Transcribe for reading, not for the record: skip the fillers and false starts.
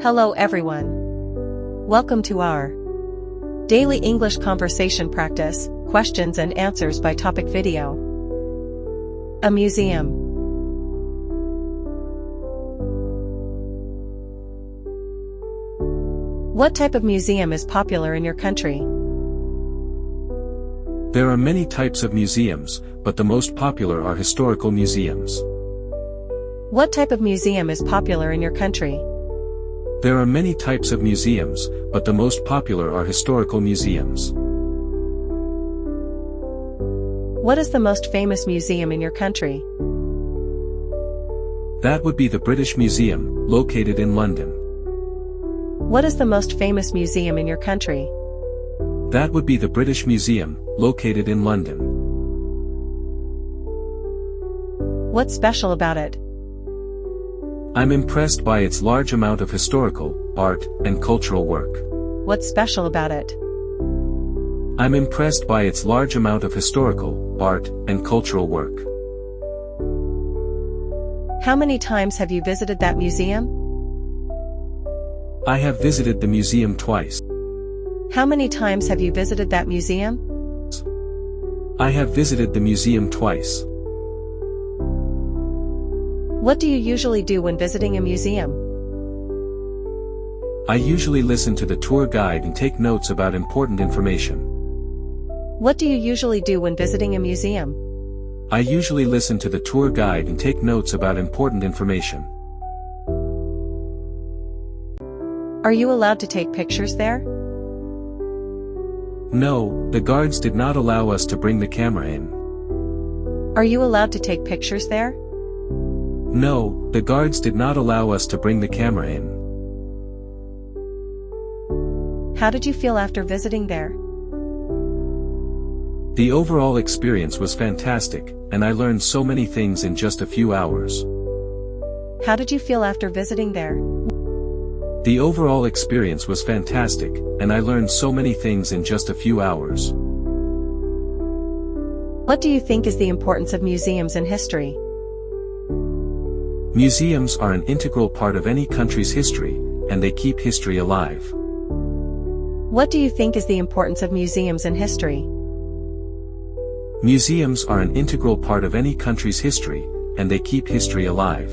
Hello everyone. Welcome to our daily English conversation practice, questions and answers by topic video. A museum. What type of museum is popular in your country? There are many types of museums, but the most popular are historical museums. What type of museum is popular in your country? There are many types of museums, but the most popular are historical museums. What is the most famous museum in your country? That would be the British Museum, located in London. What is the most famous museum in your country? That would be the British Museum, located in London. What's special about it? I'm impressed by its large amount of historical, art, and cultural work. What's special about it? I'm impressed by its large amount of historical, art, and cultural work. How many times have you visited that museum? I have visited the museum twice. How many times have you visited that museum? I have visited the museum twice. What do you usually do when visiting a museum? I usually listen to the tour guide and take notes about important information. What do you usually do when visiting a museum? I usually listen to the tour guide and take notes about important information. Are you allowed to take pictures there? No, the guards did not allow us to bring the camera in. Are you allowed to take pictures there? No, the guards did not allow us to bring the camera in. How did you feel after visiting there? The overall experience was fantastic, and I learned so many things in just a few hours. How did you feel after visiting there? The overall experience was fantastic, and I learned so many things in just a few hours. What do you think is the importance of museums in history? Museums are an integral part of any country's history, and they keep history alive. What do you think is the importance of museums in history? Museums are an integral part of any country's history, and they keep history alive.